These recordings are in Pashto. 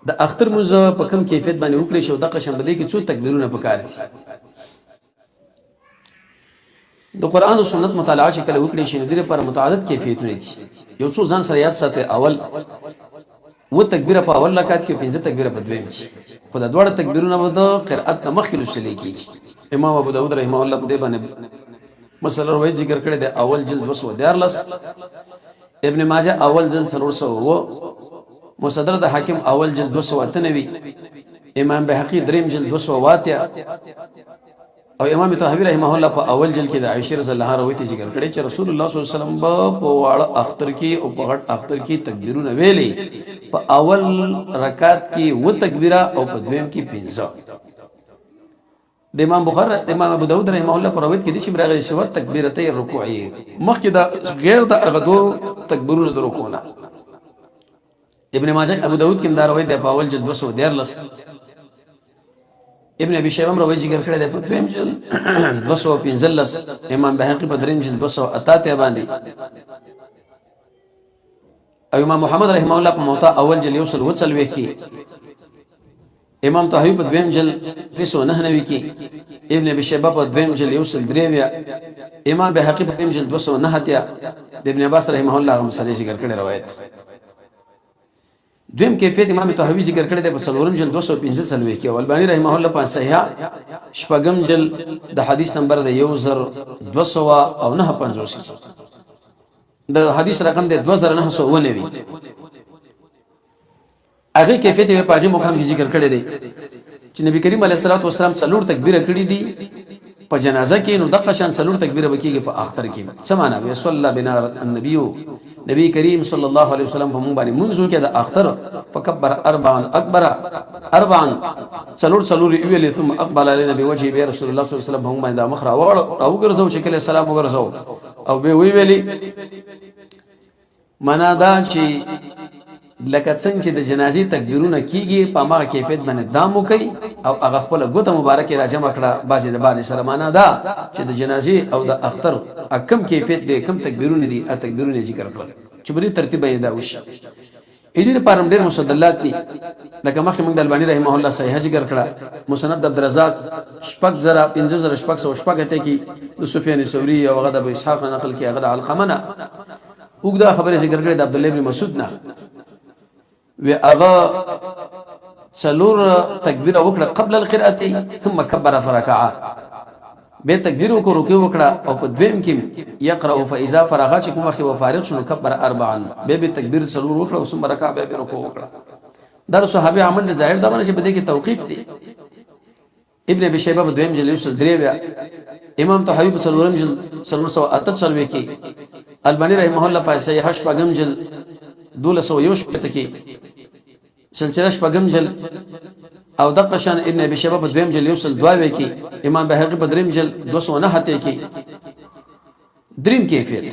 د اختر موزه په کوم کیفیت باندې وکړي شو د قشم بده کې څو تکبیرونه پکار دي د قران او سنت مطالعه چې کله وکړي شي نو د لپاره متعدد کیفیتونه دي یو څو ځان سره یاد ساتي اول و تکبیره په اول رکعت کې 15 تکبیره په دویم کې خدای دوړ تکبیرونه به د قرأت مخکې لوستل کیږي امام ابو داود رحمه الله په دې باندې مثلا روایت ذکر کړی دی اول جلد 214 ابن ماجه اول جلد 300 مصدر د حاکم اول جلد 298 امام بهقي دریم جلد 208 او امام طحاوی رحمه الله په اول جلد کې د عائشه رضی الله عنها روایت ذکر کړی چې رسول الله صلی الله علیه وسلم په واړه اختر کې او په غټ اختر کې تکبیرونه ویلي په اول رکعت کې و تکبیره او په دویم کې 15 د امام بخاری امام ابو داود رحمه الله پر روایت کې دي چې راغلي شو تکبیرته رکوعی مخکې دا غیر د اغدو تکبیرونه د رکوعونه ابن ماجه ابو داود کې دا روایت د اول جلد 214 ابن ابي شيبه روایت ذکر کړی دی په دویم جلد 215 امام بهقي په دریم جلد 288 باندې او امام محمد رحمه الله په موطا اول جلد یوصل وڅلوي کې امام طحاوی په دویم جلد 399 کې ابن ابي شيبه په دویم جلد یوصل 3 امام بهقي په دریم جلد 209 د ابن عباس رحمه الله هم سره ذکر کړی روایت دویم کیفیت امام طحاوی ذکر کړی دی په څلورم جلد 215 سلوي کې او الباني رحمه الله په صحیح شپږم جلد د حدیث نمبر د 1259 د حدیث رقم دی 2999 هغه کیفیت په پاجي مقام کې ذکر کړی دی چې نبی کریم علیه الصلاه والسلام څلور تکبیره کړی دي په جنازه کې نو دغه شان څلور تکبیره وکړي په اختر کې څه معنا وي صلی الله بنا النبي نبی کریم صلی الله علیه وسلم په مونږ باندې منځو کې د اختر فکبر اربعا اکبر اربعا څلور ویل ثم اقبل علی نبی وجه به رسول الله صلی الله علیه وسلم هم باندې مخ را او ګرځاو چې کله سلام وګرځاو او به ویلي معنا دا چې لکه څنګه چې د جنازې تکبیرونه کیږي په ما کیفیت باندې دامو کوي او هغه خپل ګوته مبارکه راجمع کړه بازي د باندې سره معنا دا چې د جنازې او د اختر کم کیفیت دي کم تکبیرونه دي ا تکبیرونه ذکر کړل چې بری ترتیب یې دا وشي اې دې لپاره ډېر مستدلات دي لکه مخکې موږ د الباني رحمه الله صحیح ذکر کړه مسند عبدالرزاق شپږ زره 15 شپږ ته کې د سفیان ثوری او غدا ابو اسحاق نقل کې غدا علقمه وګدا خبره ذکر کړه د عبد الله بن مسعود نه و اغا سلور تکبیر وکړه قبل القراءه ثم كبر فركع به تکبیر وکړو رکوع وکړه او په دویم کې يقرأ فاذا فرغ چې کومه خو فارغ شنو كبر اربعا به تکبیر سلور وکړه او ثم ركع به رکوع وکړه در صحابه عمل ظاهر دا باندې چې بده کې توقیف دي ابن ابي شيبه په دویم جلد یوسل درې امام طحاوی په سلورم جلد 348 کې الباني رحمه الله په صحیح شپږم جلد 201 کې سلسله شپږم جلد او دغه شان ابن ابي شيبه په دویم جلد یوصل 2 کې امام بهقي په دریم جلد 209 کې دریم کیفیت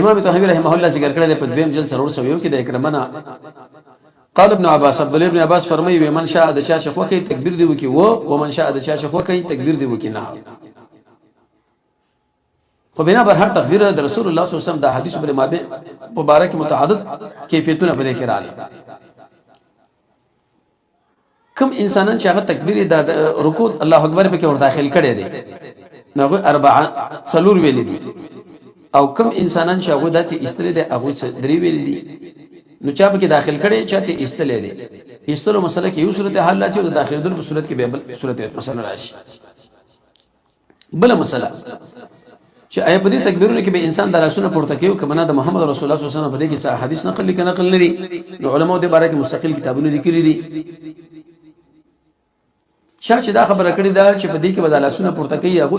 امام طحاوی رحمه الله ذکر کړی دی په دویم جلد 301 کې د اکرمنا قال ابن عباس عبد الله ابن عباس فرمایي من شاء د چا شخو کوي تکبیر دی وکي و من شاء د چا شخو کوي تکبیر دی وکي نه خو بنا بر هر تکبیر د رسول الله صلی الله علیه وسلم د حدیث پر مبارک متعدد کیفیتونه په ذکر راغلي کوم انسانان چې هغه تکبیر د رکوع الله اکبر په کې ور داخل کړي دي نو اربعه څلور ویل دي او کوم انسانان چې هغه دته استری دي هغه درې ویل دي نو چا په کې داخل کړي چاته استلې دي استلو مسله کې یو صورت حل راځي او داخله د صورت کې به بل صورت مسله راشي بل مسله چې آیا په دې تکبیرونو کې به انسان د لاسونو پورته کوي کمنه د محمد رسول الله صلی الله علیه وسلم په دې کې حدیث نقل نه دي نو علماء د باره کې مستقل کتابونه لیکلي دي چې دا خبره کړې ده چې په دې کې به د لاسونو پورته کوي هغه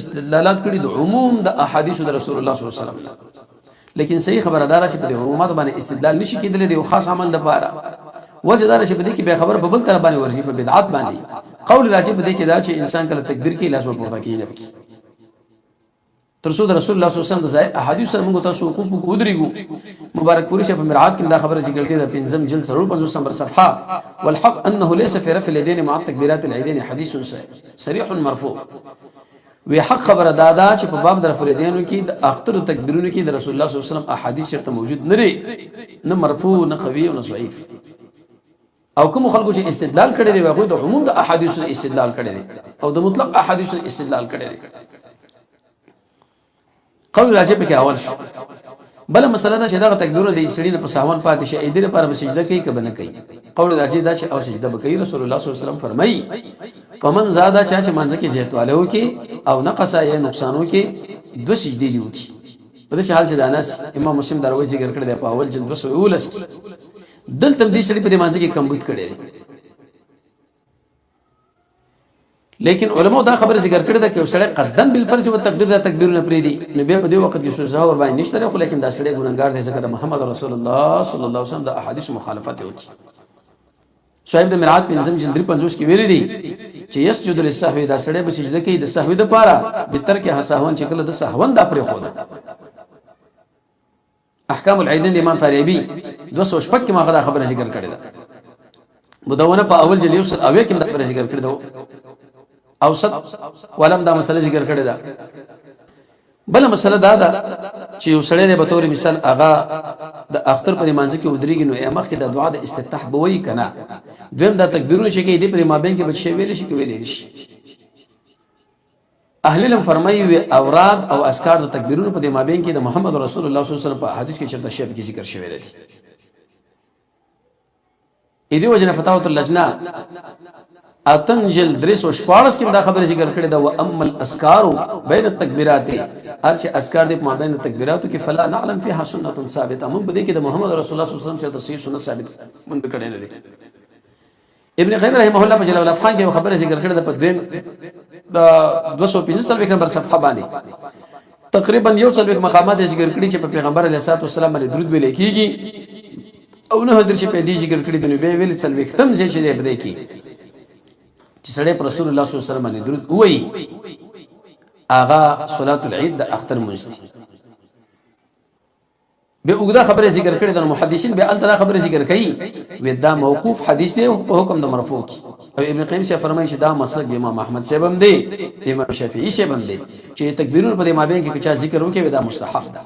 استدلالات کړي د عموم د احادیث د رسول الله صلی الله علیه وسلم لیکن صحیح خبردار چې په دې عمومات باندې استدلال نشي کېدلی دی خاص عمل د پاره وجه دار چې په دې کې به خبر په بل طرف باندې ورشي په بدعت باندې قول راځي په دې کې دا چې انسان کله تکبیر کوي لاس پورته کوي نه کوي رسول الله صلی الله علیه وسلم د ظاهر احادیث سره موږ تاسو وقوف ودرېګو مبارک پوری شه په مرعات کې دا خبره ذکر کړې ده پنځم جلد 55 نمبر صفحه والحق انه ليس في رفع اليدين مع التكبيرات العيدين حديث صريح مرفوع وی حق خبره دادا چې په باب د رفع اليدين کې د اختر تکبیرونو کې د رسول الله صلی الله علیه وسلم احادیث چرته موجود نه لري نه مرفوع نه قوي او نه ضعیف او کوم خلکو چې استدلال کړي دی هغه د عموم د احادیث استدلال کړي دي او د مطلق احادیث استدلال کړي دي. قول راځي په کې اول شو. بل مسله دا چې دا تکبیر د سړي نه په ساون پاتې شي اې دې لپاره سجده کوي که نه کوي. قول راځي دا چې او سجده وکړي. رسول الله صلی الله علیه وسلم فرمایي فمن زاد چا چې منځ کې زیاتواله وکي او نقص یا نقصان وکي دو سجدي دي وکي. په دې حال چې د انس امام مسلم دروي ذکر کړی دی په اول جلد 219 کې دلته دې سړي په دې منځ کې کمبود کړي. لیکن علماء دا خبر ذکر کړی دا چې سړی قصدن بالفرض او تقدیر دا تکبیر نه پری دي نو بیا په دې وخت کې سوزه ور باندې نشته خو لیکن دا سړی ګناګار دی ځکه محمد رسول الله صلی الله علیه وسلم د احادیث مخالفت وکړي. صاحب د مرعات پنځم جلد 53 کې ویلي دي چې یسجد للسهو دا سړی به سجده کوي د سهو د پاره به تر کې حساون چې کله د سهون دا پرې خو ده. احکام العیدین امام فارابی 206 کې ما غدا خبره ذکر کړې ده. مدونه په اول جلد 1 اوې کې دا خبره ذکر کړې ده. اوسط ولم دا مسله ذکر کړې ده. بل مسله دا ده چې یو سړی به تور مثال اغا د اختر پر مانځ کې ودرېږي نو یې مخکې د دعا د استفتاح بوي کنه دویم دا تکبیرونه چې کې دې پر مابین کې بچي ویل شي کې ویل شي. اهل علم فرمایي اوراد او اذکار د تکبیرونو په مابین کې د محمد رسول الله صلی الله علیه وسلم په حدیث کې چرته شی به ذکر شوی دی. اې دی وجنه فتاوی اللجنه اتنجل درس او شپارس کې دا خبره ذکر کړې ده. و اما الاذکار بین التکبیرات ارچ اذکار د مابین التکبیرات کې فلا نعلم فيها سنه ثابته. موږ بده کې د محمد رسول الله صلی الله علیه وسلم چرته صحیح سنت ثابت مونږ کړي نه دي. ابن قیم رحمه الله مجل الافخان کې خبره ذکر کړې ده په دین د 215 نمبر صفحه باندې تقریبا یو څلوي مقامات ذکر کړي چې په پیغمبر علیه الصلاه والسلام باندې درود ویل کیږي او نه حضرت چې په دې ذکر کړي د نبی ویل څلوي ختم ځای چې بده کې چې سړی پر رسول الله صلی الله علیه وسلم باندې درود وایي اغا صلاه العید د اختر منځ به وګدا خبره ذکر کړي د محدثین به الترا خبره ذکر کوي و دا موقوف حدیث دی او حکم د مرفوع کی. او ابن قیم سے فرمایي چې دا مسلک امام احمد صاحب هم دی امام شافعی صاحب هم دی چې تکبیرونه په مابین کې کچا ذکر وکړي دا مستحب ده.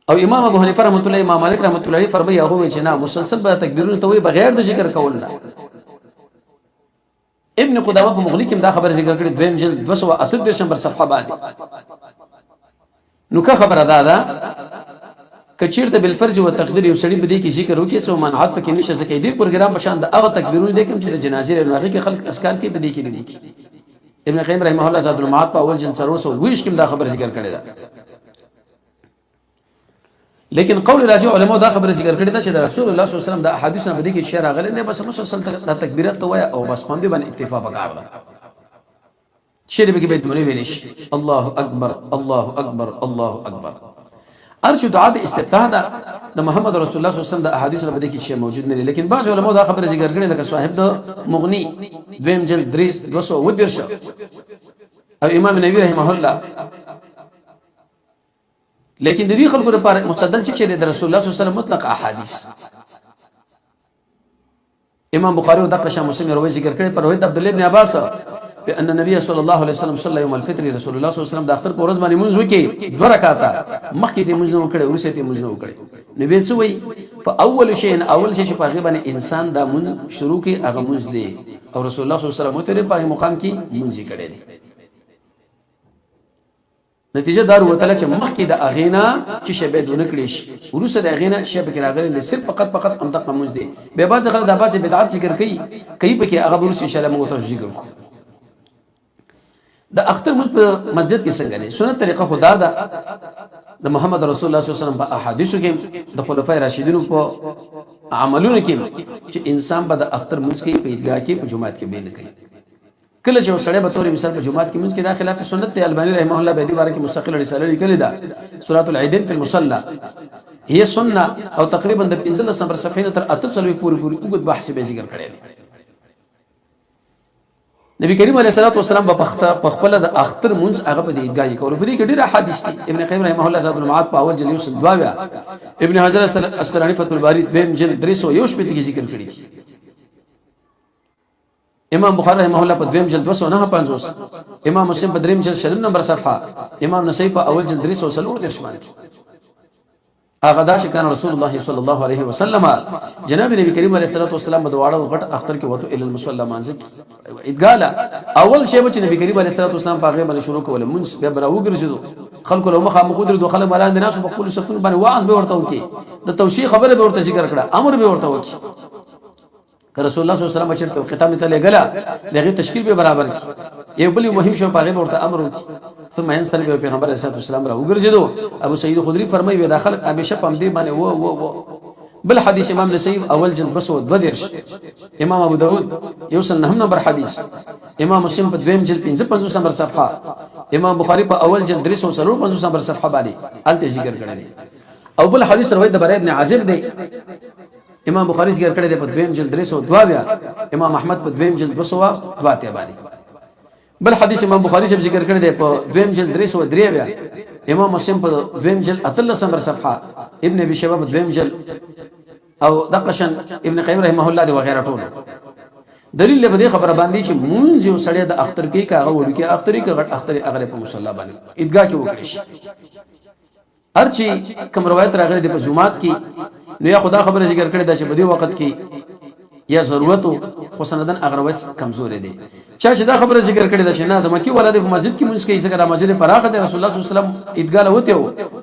او امام ابو حنیفه رحمۃ اللہ امام مالک رحمۃ اللہ علیہ فرمایي هغه چې نه مسلسل به تکبیرونه توي بغیر د ذکر کول نه. ابن قدامه په مغنی کې دا خبر ذکر کړی دویم جلد 238 نمبر صفحه باندې. نو که خبره ده کچیرته بالفرض او تقدیر یو سړي بده کې ذکر وکي سو منعات پکې نشه ځکه دې پروګرام په شان د هغه تکبیرونه دي کوم چې جنازې لري کې خلق اسکار کې بده کې دي. ابن قیم رحمه الله زاد المعاد په اول جلد 320 کې دا خبر ذکر کړی ده. لیکن قول راجع علماء دا خبر ذکر کړی ده چې رسول الله صلی الله علیه وسلم د احادیث نه بده کې اشاره غلې نه بس مسلسل د تکبیرات تویا او بس باندې باندې اکتفا وکړه. شری به کې به مونږ ویل شي الله اکبر الله اکبر الله اکبر. ارشد دعاء استفتاح ده د محمد رسول الله صلی الله علیه وسلم د احادیث نه بده کې شی موجود نه. لیکن بعض علماء دا خبر ذکر کړي لکه صاحب د مغنی دویم جلد 210 او امام نووي رحمه الله. لیکن د دې خلکو لپاره مستدل چې د رسول الله صلی الله علیه وسلم مطلق احادیث امام بخاری او دغه شاه مسلم روایت ذکر کړي پر روایت عبد الله ابن عباس ان النبي صلی الله علیه وسلم صلی یوم الفطر رسول الله صلی الله علیه وسلم د اختر په ورځ باندې منځ وکي 2 رکعاته مخکې دې منځ نه وکړي ورسې دې منځ نه وکړي. نبی څه وایي په اول شی چې په هغه باندې انسان دا منځ شروع کی هغه منځ دی او رسول الله صلی الله علیه وسلم ته په مقام کې منځ کړي دي. نتیجه دار وتله چې مخکې د اغینا چې شبه دونه کړی شي ورسره د اغینا شبه کې راغلي نه صرف فقط انتقام منځ دی. به بعض غلط د بعض بدعت ذکر کوي پکې هغه ورس ان شاء الله موږ ته ذکر کوو. د اختر منځ په مسجد کې څنګه دی سنت طریقه خدا ده د محمد رسول الله صلی الله علیه وسلم په احادیثو کې د خلفای راشدینو په عملونو کې چې انسان به د اختر منځ کې په عیدګاه کې په جمعات کې به نه کوي. کله چې سړی به تور مثال په جمعات کې منځ کې داخله په سنت البانی رحمه الله به دې باره کې مستقله رساله لیکلې ده سورۃ العیدین فی المصلى هي سنه او تقریبا د 15 نمبر صفحې تر 48 پورې وګد بحث به ذکر کړی. نبی کریم علیه الصلاه والسلام په خپل د اختر منځ هغه په عیدګاه کې کول په دې کې ډېر احادیث دي. ابن قیم رحمه الله زاد المعاد په اول جلد 2 ابن حجر اسقلانی فتح الباری دویم جلد 301 کې ذکر کړی دي. امام بخاری رحمه الله په دویم جلد 259 امام مسلم په دریم جلد 7 نمبر صفحه امام نسائی په اول جلد 340 باندې. هغه دا چې کان رسول الله صلی الله علیه وسلم جناب نبی کریم علیه الصلاه والسلام د واړو غټ اختر کې وته ال المصلی مانځ ادګاله اول شی چې نبی کریم علیه الصلاه والسلام په هغه باندې شروع کول منځ بیا براو ګرځیدو خلکو له مخه مخودر دو خلک باندې ناس په خپل سکون باندې واعظ به ورته وکي د توشیح خبره به ورته ذکر کړه امر به ورته وکي که رسول الله صلی الله علیه وسلم چرته ختم ته لګلا دغه تشکیل به برابر کی یو بل مهم شو په هغه ورته امر وکي ثم انسان به پیغمبر علیه الصلاه والسلام راو ګرځیدو ابو سعید خدری فرمایي و داخل همیشه پم دې باندې و بل حدیث امام نسائی اول جلد بسو دودرش امام ابو داود یوصل نهم نمبر حدیث امام مسلم په دویم جلد 55 نمبر صفحه امام بخاری په اول جلد 355 نمبر صفحه باندې الته ذکر کړی او بل حدیث روایت د برائے ابن عازب دی امام بخاری ذکر کړی دی په دویم جلد 302 بیا امام احمد په دویم جلد 202 باندې بل حدیث امام بخاری سے ذکر کړی دی په دویم جلد 303 بیا امام مسلم په دویم جلد 13 نمبر صفحه ابن ابي شيبه په دویم جلد او دقشن ابن قیم رحمه الله دی وغیرہ ټول دلیل له دې خبره باندې چې مونږ یو سړی د اختر کې کاغه وړو کې اخترې کې غټ اخترې اگر په مصلی باندې عیدګاه کې وکړي شي ارچی کوم روایت راغلي د په جمعات کې نو یا خدا خبره ذکر کړی دا چې په دې وخت کې یا ضرورت خو سندن اغروت کمزور دي چا چې دا خبره ذکر کړی دا چې نه د مکی ولادت په مسجد کې مونږ کې ذکر مسجد پراخه د رسول الله صلی الله علیه وسلم عیدګاه وته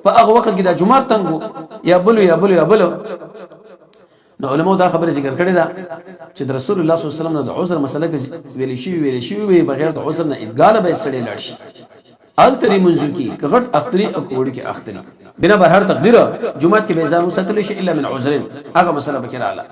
په هغه وخت کې د جمعات تنګو یا بلو نو علماء دا خبره ذکر کړی دا چې د رسول الله صلی الله علیه وسلم د عذر مسله کې ویل شي بغیر د عذر نه عیدګاه به سړی لاړ شي التری منځو کې کغټ اختری او کوړ کې اختری بنا بر هر تقدیر جمعه کې به ځان وساتل شي الا من عذر هغه مسله بکراله